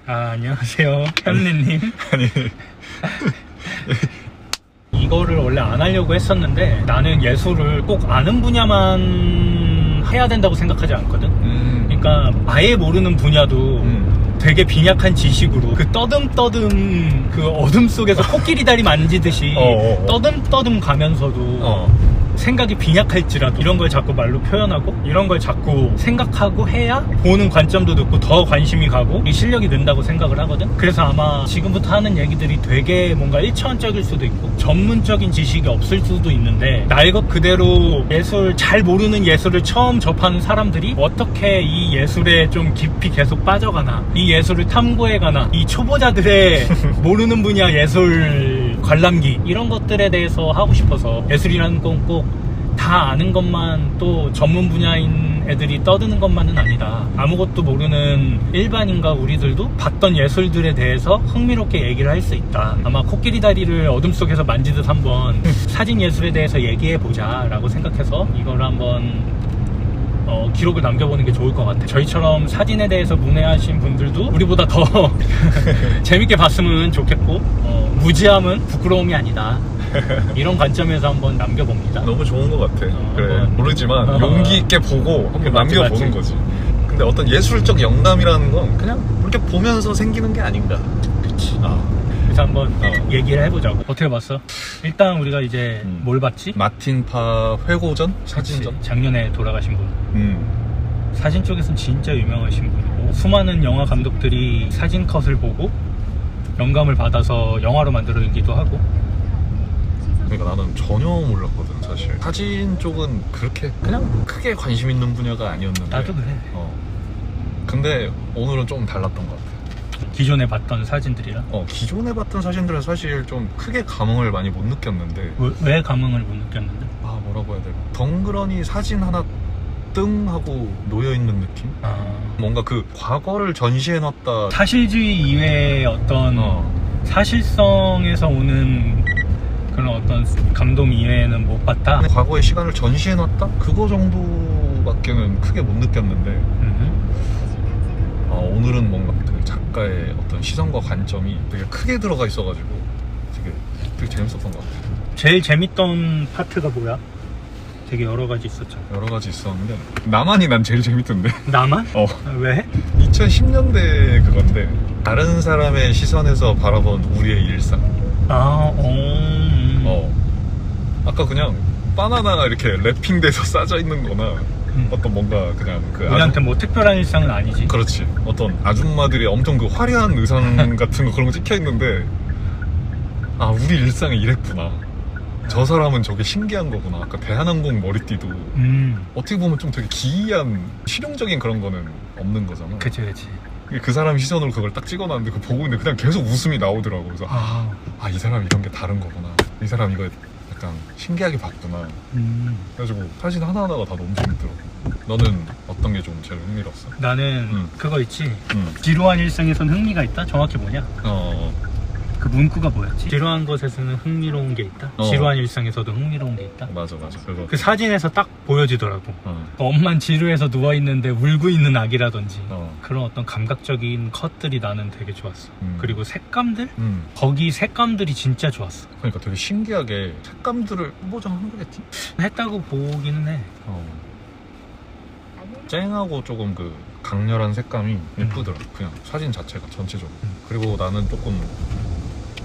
안녕하세요, 현리님. 아니 이거를 원래 안 하려고 했었는데 나는 예술을 꼭 아는 분야만 해야 된다고 생각하지 않거든. 그러니까 아예 모르는 분야도 되게 빈약한 지식으로 그 떠듬떠듬 그 어둠 속에서 코끼리 다리 만지듯이 떠듬떠듬 가면서도 생각이 빈약할지라도 이런 걸 자꾸 말로 표현하고 이런 걸 자꾸 생각하고 해야 보는 관점도 늦고 더 관심이 가고 이 실력이 는다고 생각을 하거든. 그래서 아마 지금부터 하는 얘기들이 되게 뭔가 일차원적일 수도 있고 전문적인 지식이 없을 수도 있는데 날 것 그대로 예술 잘 모르는 예술을 처음 접하는 사람들이 어떻게 이 예술에 좀 깊이 계속 빠져가나 이 예술을 탐구해가나 이 초보자들의 모르는 분야 예술 관람기 이런 것들에 대해서 하고 싶어서 예술이라는 건 꼭 다 아는 것만 또 전문 분야인 애들이 떠드는 것만은 아니다. 아무것도 모르는 일반인과 우리들도 봤던 예술들에 대해서 흥미롭게 얘기를 할 수 있다. 아마 코끼리 다리를 어둠 속에서 만지듯 한번 사진 예술에 대해서 얘기해보자 라고 생각해서 이걸 한번 기록을 남겨보는 게 좋을 것 같아. 저희처럼 사진에 대해서 문외하신 분들도 우리보다 더 재밌게 봤으면 좋겠고 무지함은 부끄러움이 아니다. 이런 관점에서 한번 남겨봅니다. 너무 좋은 것 같아. 그래 모르지만 용기 있게 보고 한번 남겨보는 거지. 근데 어떤 예술적 영감이라는 건 그냥 이렇게 보면서 생기는 게 아닌가. 그치. 그래서 한번 얘기를 해보자고. 어떻게 봤어? 일단 우리가 이제 뭘 봤지? 마틴 파 회고전? 사진전? 그치. 작년에 돌아가신 분. 사진 쪽에서는 진짜 유명하신 분이고 수많은 영화 감독들이 사진 컷을 보고 영감을 받아서 영화로 만들어지기도 하고. 그러니까 나는 전혀 몰랐거든 사실. 사진 쪽은 그렇게 그냥 크게 관심 있는 분야가 아니었는데 나도 그래. 근데 오늘은 좀 달랐던 것 같아. 기존에 봤던 사진들이랑 기존에 봤던 사진들은 사실 좀 크게 감흥을 많이 못 느꼈는데. 왜 감흥을 못 느꼈는데? 뭐라고 해야 될까. 덩그러니 사진 하나 뜬 하고 놓여있는 느낌? 뭔가 그 과거를 전시해놨다. 사실주의 이외의 어떤 사실성에서 오는 그런 어떤 감동 이외에는 못 봤다? 과거의 시간을 전시해놨다? 그거 정도밖에는 크게 못 느꼈는데 오늘은 뭔가 그 작가의 어떤 시선과 관점이 되게 크게 들어가 있어가지고 되게 재밌었던 것 같아요. 제일 재밌던 파트가 뭐야? 되게 여러 가지 있었잖아. 여러 가지 있었는데 나만이 난 제일 재밌던데. 나만? 왜? 2010년대 그건데 다른 사람의 시선에서 바라본 우리의 일상. 아까 그냥 바나나가 이렇게 랩핑돼서 싸져 있는 거나 어떤 뭔가 그냥 우리한테 뭐 특별한 일상은 아니지. 그렇지. 어떤 아줌마들이 엄청 그 화려한 의상 같은 거 그런 거 찍혀 있는데 우리 일상이 이랬구나. 저 사람은 저게 신기한 거구나. 아까 대한항공 머리띠도 어떻게 보면 좀 되게 기이한 실용적인 그런 거는 없는 거잖아. 그치. 그 사람 시선으로 그걸 딱 찍어놨는데 그거 보고 있는데 그냥 계속 웃음이 나오더라고. 그래서 이 사람 이런 게 다른 거구나. 이 사람 이거 약간 신기하게 봤구나. 그래가지고 사진 하나하나가 다 너무 재밌더라고. 너는 어떤 게 좀 제일 흥미로웠어? 나는 그거 있지. 지루한 일상에선 흥미가 있다? 정확히 뭐냐? 그 문구가 뭐였지? 지루한 것에서는 흥미로운 게 있다? 지루한 일상에서도 흥미로운 게 있다? 맞아. 그 사진에서 딱 보여지더라고. 엄만 지루해서 누워있는데 울고 있는 아기라든지 그런 어떤 감각적인 컷들이 나는 되게 좋았어. 그리고 색감들? 거기 색감들이 진짜 좋았어. 그러니까 되게 신기하게 색감들을 보정한 거겠지? 했다고 보기는 해. 쨍하고 조금 그 강렬한 색감이 예쁘더라. 그냥 사진 자체가 전체적으로. 그리고 나는 조금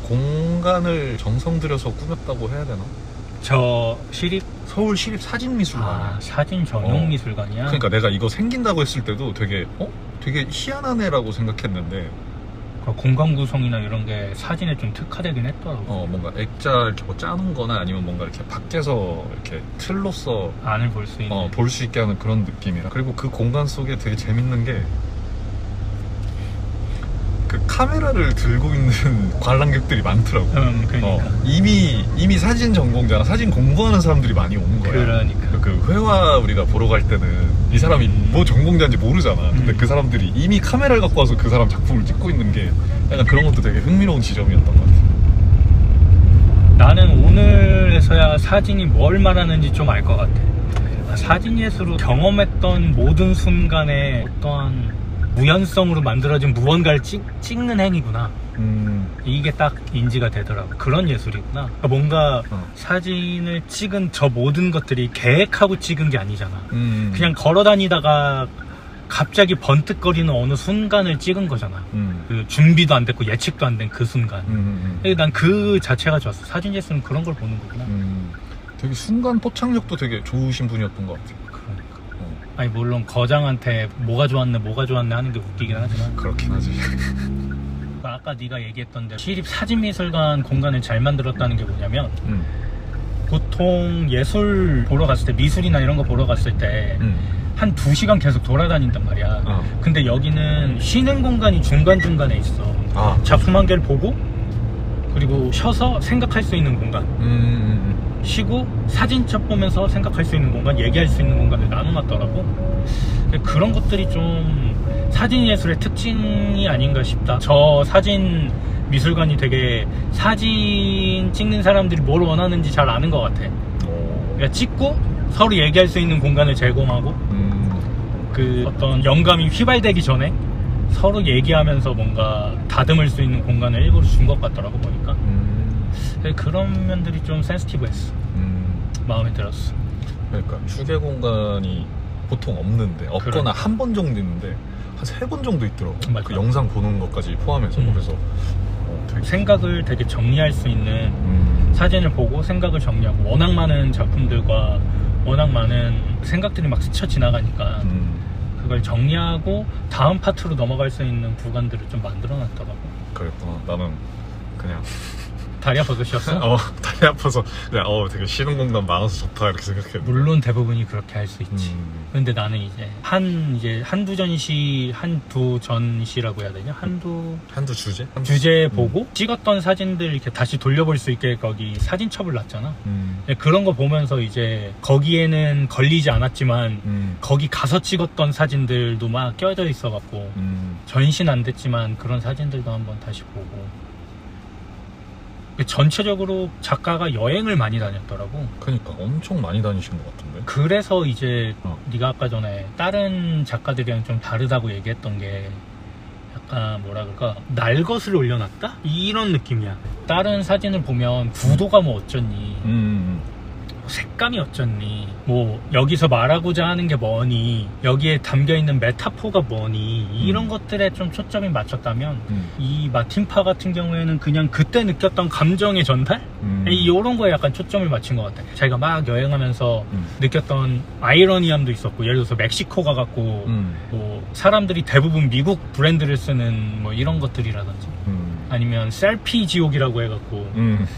공간을 정성 들여서 꾸몄다고 해야 되나? 저 서울 시립사진미술관이야. 사진 전용 미술관이야? 그러니까 내가 이거 생긴다고 했을 때도 되게 희한하네라고 생각했는데 공간 구성이나 이런 게 사진에 좀 특화되긴 했더라고. 뭔가 액자 이렇게 뭐 짜는 거나 아니면 뭔가 이렇게 밖에서 이렇게 틀로써 안을 볼 수 있는 볼 수 있게 하는 그런 느낌이라. 그리고 그 공간 속에 되게 재밌는 게 그 카메라를 들고 있는 관람객들이 많더라고. 그러니까. 이미 사진 전공자나 사진 공부하는 사람들이 많이 오는 거야. 그러니까. 그 회화 우리가 보러 갈 때는 이 사람이 뭐 전공자인지 모르잖아. 근데 그 사람들이 이미 카메라를 갖고 와서 그 사람 작품을 찍고 있는 게 약간 그런 것도 되게 흥미로운 지점이었던 것 같아. 나는 오늘에서야 사진이 뭘 말하는지 좀 알 것 같아. 사진 예술로 경험했던 모든 순간에 어떠한 무연성으로 만들어진 무언가를 찍는 행위구나. 이게 딱 인지가 되더라고. 그런 예술이구나. 그러니까 뭔가 사진을 찍은 저 모든 것들이 계획하고 찍은 게 아니잖아. 그냥 걸어 다니다가 갑자기 번뜩거리는 어느 순간을 찍은 거잖아. 그 준비도 안 됐고 예측도 안 된 그 순간. 난 그 자체가 좋았어. 사진 예술은 그런 걸 보는 거구나. 되게 순간 포착력도 되게 좋으신 분이었던 것 같아요. 그러니까. 아니 물론 거장한테 뭐가 좋았네 하는 게 웃기긴 하지만 그렇긴 하지. 아까 네가 얘기했던 대로 시립사진미술관 공간을 잘 만들었다는 게 뭐냐면 보통 예술 보러 갔을 때 미술이나 이런 거 보러 갔을 때 한 2시간 계속 돌아다닌단 말이야. 근데 여기는 쉬는 공간이 중간중간에 있어. 작품 한 개를 보고 그리고 쉬어서 생각할 수 있는 공간, 쉬고 사진첩 보면서 생각할 수 있는 공간, 얘기할 수 있는 공간을 나눠놨더라고. 그런 것들이 좀 사진예술의 특징이 아닌가 싶다. 저 사진 미술관이 되게 사진 찍는 사람들이 뭘 원하는지 잘 아는 것 같아. 그러니까 찍고 서로 얘기할 수 있는 공간을 제공하고 그 어떤 영감이 휘발되기 전에 서로 얘기하면서 뭔가 다듬을 수 있는 공간을 일부러 준 것 같더라고 보니까. 그런 면들이 좀 센시티브했어. 마음에 들었어. 그러니까 휴게 공간이 보통 없는데 없거나 그러니까. 한 번 정도 있는데 한 3번 정도 있더라고. 맞아. 그 영상 보는 것까지 포함해서. 그래서 되게 생각을 되게 정리할 수 있는 사진을 보고 생각을 정리하고 워낙 많은 작품들과 워낙 많은 생각들이 막 스쳐 지나가니까 그걸 정리하고 다음 파트로 넘어갈 수 있는 구간들을 좀 만들어 놨더라고. 그랬구나. 나는 그냥 다리 아파서 쉬었어? 다리 아파서 그냥 되게 쉬는 공간 많아서 좋다 이렇게 생각했는데 물론 대부분이 그렇게 할 수 있지. 근데 나는 이제 한두 전시라고 해야 되냐? 한두 주제? 주제 보고 찍었던 사진들 이렇게 다시 돌려볼 수 있게 거기 사진첩을 놨잖아. 그런 거 보면서 이제 거기에는 걸리지 않았지만 거기 가서 찍었던 사진들도 막 껴져 있어갖고 전시는 안 됐지만 그런 사진들도 한번 다시 보고. 전체적으로 작가가 여행을 많이 다녔더라고. 그러니까 엄청 많이 다니신 것 같은데. 그래서 이제 네가 아까 전에 다른 작가들이랑 좀 다르다고 얘기했던 게 약간 뭐라 그럴까, 날것을 올려놨다? 이런 느낌이야. 다른 사진을 보면 구도가 뭐 어쩌니, 색감이 어쩌니, 뭐 여기서 말하고자 하는 게 뭐니, 여기에 담겨있는 메타포가 뭐니, 이런 것들에 좀 초점이 맞췄다면 이 마틴파 같은 경우에는 그냥 그때 느꼈던 감정의 전달? 이런 거에 약간 초점을 맞춘 것 같아. 자기가 막 여행하면서 느꼈던 아이러니함도 있었고, 예를 들어서 멕시코 가갖고 뭐 사람들이 대부분 미국 브랜드를 쓰는 뭐 이런 것들이라든지 아니면 셀피 지옥이라고 해갖고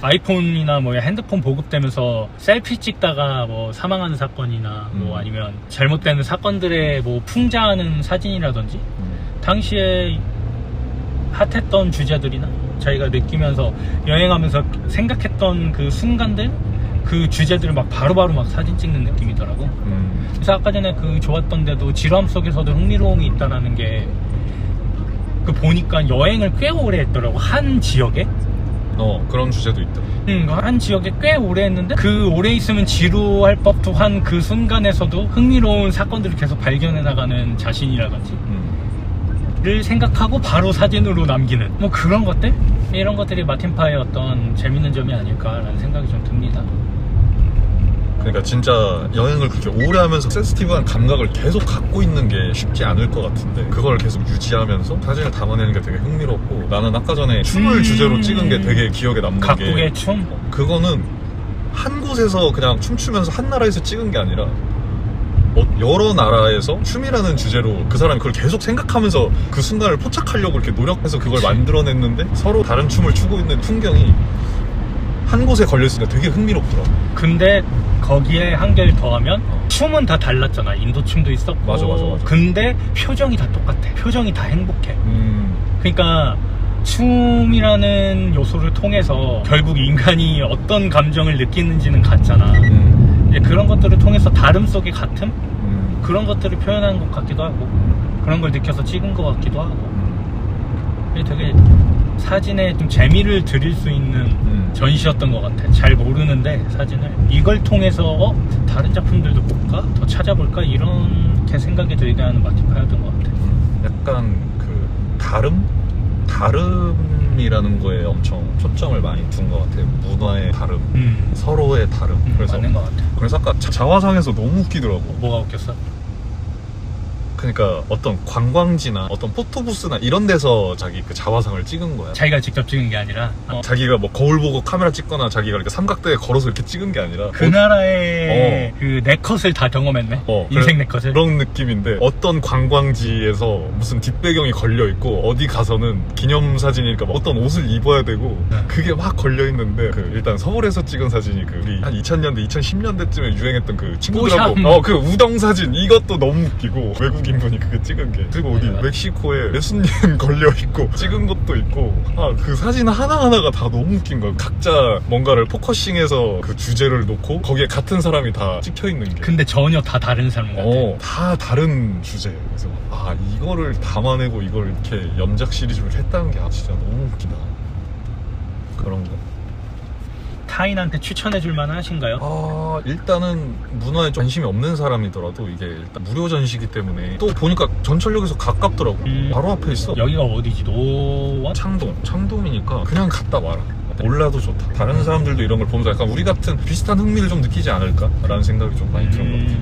아이폰이나 뭐 핸드폰 보급되면서 셀피 찍다가 뭐 사망하는 사건이나 뭐 아니면 잘못되는 사건들의 뭐 풍자하는 사진이라든지 당시에 핫했던 주제들이나 자기가 느끼면서 여행하면서 생각했던 그 순간들, 그 주제들을 막 바로바로 막 사진 찍는 느낌이더라고. 그래서 아까 전에 그 좋았던 데도 지루함 속에서도 흥미로움이 있다라는 게 그 보니까 여행을 꽤 오래 했더라고. 한 지역에 그런 주제도 있다. 한 지역에 꽤 오래 했는데 그 오래 있으면 지루할 법도 한 그 순간에서도 흥미로운 사건들을 계속 발견해 나가는 자신이라든지 를 생각하고 바로 사진으로 남기는 뭐 그런 것들? 이런 것들이 마틴파의 어떤 재밌는 점이 아닐까라는 생각이 좀 듭니다. 그러니까 진짜 여행을 그렇게 오래 하면서 센시티브한 감각을 계속 갖고 있는 게 쉽지 않을 것 같은데 그걸 계속 유지하면서 사진을 담아내는 게 되게 흥미롭고, 나는 아까 전에 춤을 주제로 찍은 게 되게 기억에 남는 게 각국의 춤? 그거는 한 곳에서 그냥 춤추면서 한 나라에서 찍은 게 아니라 여러 나라에서 춤이라는 주제로 그 사람이 그걸 계속 생각하면서 그 순간을 포착하려고 이렇게 노력해서 그걸 만들어냈는데 서로 다른 춤을 추고 있는 풍경이 한 곳에 걸려있으니까 되게 흥미롭더라고. 근데 거기에 한 개를 더하면 춤은 다 달랐잖아. 인도 춤도 있었고. 맞아. 근데 표정이 다 똑같아. 표정이 다 행복해. 그러니까 춤이라는 요소를 통해서 결국 인간이 어떤 감정을 느끼는지는 같잖아. 이제 그런 것들을 통해서 다름 속의 같음? 그런 것들을 표현하는 것 같기도 하고, 그런 걸 느껴서 찍은 것 같기도 하고. 되게 사진에 좀 재미를 드릴 수 있는 전시였던 것 같아. 잘 모르는데 사진을 이걸 통해서 다른 작품들도 볼까? 더 찾아볼까? 이렇게 생각이 들게 하는 마틴파였던 것 같아. 약간 그 다름이라는 거에 엄청 초점을 많이 둔 것 같아요. 문화의 다름, 서로의 다름. 그래서 맞는 것 같아. 그래서 아까 자화상에서 너무 웃기더라고. 뭐가 웃겼어? 그러니까 어떤 관광지나 어떤 포토부스나 이런 데서 자기 그 자화상을 찍은 거야. 자기가 직접 찍은 게 아니라 자기가 뭐 거울 보고 카메라 찍거나 자기가 이렇게 삼각대에 걸어서 이렇게 찍은 게 아니라 그 나라의 그 네컷을 다 경험했네. 인생 네컷을. 그런 느낌인데 어떤 관광지에서 무슨 뒷배경이 걸려있고 어디 가서는 기념사진이니까 뭐 어떤 옷을 입어야 되고 그게 막 걸려있는데 그 일단 서울에서 찍은 사진이 그 우리 한 2000년대 2010년대쯤에 유행했던 그 친구들하고 그 우동 사진 이것도 너무 웃기고 외국인 분이 그거 찍은 게. 그리고 어디 멕시코에 예수님 걸려있고 찍은 것도 있고 그 사진 하나하나가 다 너무 웃긴 거야. 각자 뭔가를 포커싱해서 그 주제를 놓고 거기에 같은 사람이 다 찍혀있는 게. 근데 전혀 다 다른 사람 같아. 다 다른 주제. 그래서 이거를 담아내고 이걸 이렇게 연작 시리즈를 했다는 게 진짜 너무 웃기다. 그런 거. 타인한테 추천해줄 만한 하신가요? 일단은 문화에 관심이 없는 사람이더라도 이게 일단 무료 전시기 때문에 또 보니까 전철역에서 가깝더라고. 바로 앞에 있어. 여기가 어디지? 노원? 창동이니까 그냥 갔다 와라. 몰라도 좋다. 다른 사람들도 이런 걸 보면서 약간 우리 같은 비슷한 흥미를 좀 느끼지 않을까? 라는 생각이 좀 많이 드는 것 같아.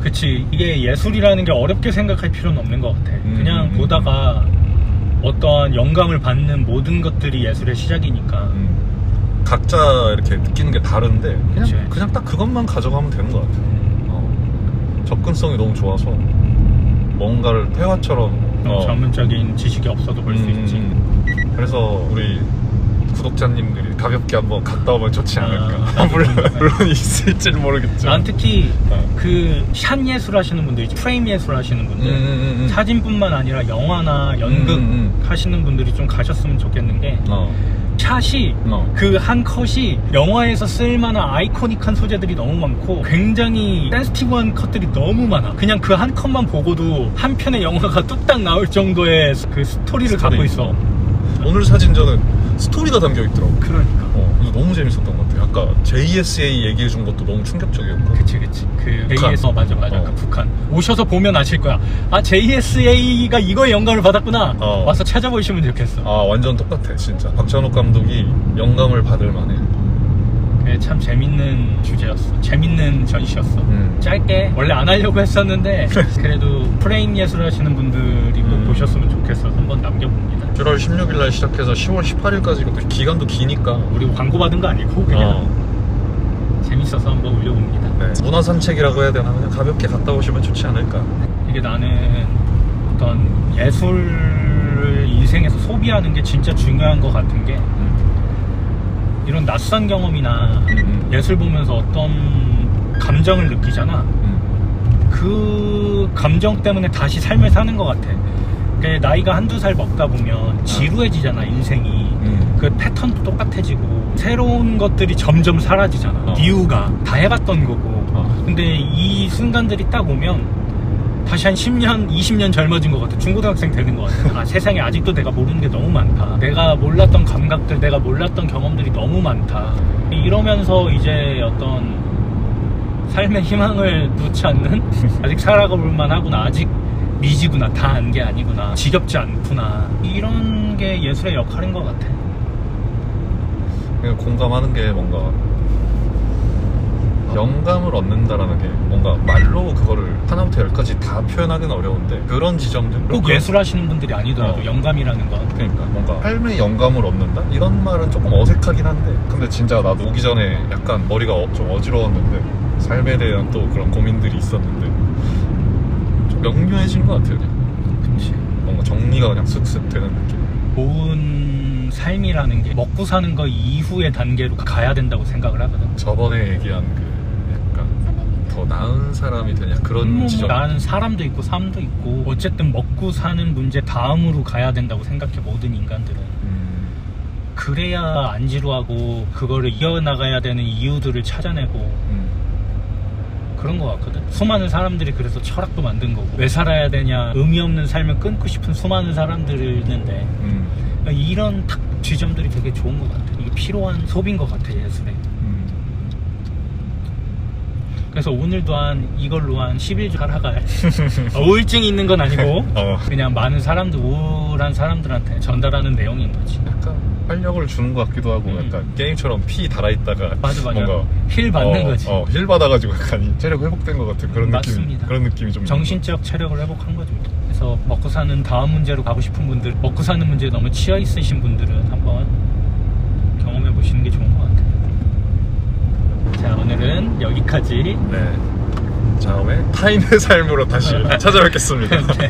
그치. 이게 예술이라는 게 어렵게 생각할 필요는 없는 것 같아. 그냥 보다가 어떠한 영감을 받는 모든 것들이 예술의 시작이니까. 각자 이렇게 느끼는 게 다른데 그냥 딱 그것만 가져가면 되는 것 같아요. 접근성이 너무 좋아서 뭔가를 회화처럼 전문적인 지식이 없어도 볼 수 있지. 그래서 우리 구독자님들이 가볍게 한번 갔다 오면 좋지 않을까. 물론 있을지는 모르겠죠. 난 특히 그 샷 예술 하시는 분들, 프레임 예술 하시는 분들, 사진뿐만 아니라 영화나 연극 하시는 분들이 좀 가셨으면 좋겠는 게 샷이 그 한 컷이 영화에서 쓸만한 아이코닉한 소재들이 너무 많고 굉장히 센스티브한 컷들이 너무 많아. 그냥 그 한 컷만 보고도 한 편의 영화가 뚝딱 나올 정도의 그 스토리를 갖고 있어. 오늘 사진전은 스토리가 담겨있더라고. 그러니까 그래서 너무 재밌었던 것 같아. 아까 JSA 얘기해준 것도 너무 충격적이었고. 그치 그 JS 맞아 그 북한 오셔서 보면 아실 거야. JSA가 이거에 영감을 받았구나. 와서 찾아보시면 좋겠어. 완전 똑같아 진짜. 박찬욱 감독이 영감을 받을 만해. 그게 참 재밌는 주제였어. 재밌는 전시였어. 짧게 원래 안 하려고 했었는데 그래도 프레임 예술 하시는 분들이 꼭 보셨으면 좋겠어. 한번 남겨봅니다. 7월 16일날 시작해서 10월 18일까지 기간도 기니까 우리 광고 받은 거 아니고 그냥 재밌어서 한번 올려봅니다. 문화 산책이라고 해야 되나? 그냥 가볍게 갔다 오시면 좋지 않을까. 이게 나는 어떤 예술을 인생에서 소비하는 게 진짜 중요한 것 같은 게 이런 낯선 경험이나 예술 보면서 어떤 감정을 느끼잖아. 그 감정 때문에 다시 삶을 사는 것 같아. 나이가 한두 살 먹다 보면 지루해지잖아 인생이. 그 패턴도 똑같아지고 새로운 것들이 점점 사라지잖아. 이유가 다 해봤던 거고. 근데 이 순간들이 딱 오면 다시 한 10년, 20년 젊어진 것 같아. 중고등학생 되는 것 같아. 세상에 아직도 내가 모르는 게 너무 많다. 내가 몰랐던 감각들, 내가 몰랐던 경험들이 너무 많다. 이러면서 이제 어떤 삶의 희망을 놓지 않는 아직 살아가볼 만하구나. 아직 미지구나. 다 안 게 아니구나. 지겹지 않구나. 이런 게 예술의 역할인 것 같아. 공감하는 게 뭔가 영감을 얻는다라는 게 뭔가 말로 그거를 하나부터 열까지 다 표현하기는 어려운데 그런 지점들 꼭 예술 하시는 분들이 아니더라도 영감이라는 건 그러니까 뭔가 삶의 영감을 얻는다? 이런 말은 조금 어색하긴 한데 근데 진짜 나도 오기 전에 약간 머리가 좀 어지러웠는데 삶에 대한 또 그런 고민들이 있었는데 좀 명료해진 것 같아요. 그치. 뭔가 정리가 그냥 쓱쓱 되는 느낌. 좋은 삶이라는 게 먹고 사는 거 이후의 단계로 가야 된다고 생각을 하거든. 저번에 얘기한 그 약간 더 나은 사람이 되냐 그런 지점. 나은 사람도 있고 삶도 있고 어쨌든 먹고 사는 문제 다음으로 가야 된다고 생각해. 모든 인간들은 그래야 안 지루하고 그거를 이어나가야 되는 이유들을 찾아내고 그런 것 같거든. 수많은 사람들이 그래서 철학도 만든 거고 왜 살아야 되냐 의미 없는 삶을 끊고 싶은 수많은 사람들이 있는데 이런 딱 지점들이 되게 좋은 것 같아. 이게 필요한 소비인 것 같아 예술에. 그래서 오늘도 이걸로 한 10일 살아갈 우울증이 있는 건 아니고 그냥 많은 사람들, 우울한 사람들한테 전달하는 내용인 거지. 약간 활력을 주는 것 같기도 하고 약간 게임처럼 피 달아있다가 맞아. 뭔가 힐 받는 거지. 힐 받아가지고 약간 체력 회복된 것 같은 그런 맞습니다. 그런 느낌이 좀 정신적 체력을 회복한 거죠. 그래서 먹고 사는 다음 문제로 가고 싶은 분들, 먹고 사는 문제에 너무 치여 있으신 분들은 한번 경험해 보시는 게 좋은 것 같아요. 자, 오늘은 여기까지. 네. 다음에 타인의 삶으로 다시 찾아뵙겠습니다. 네.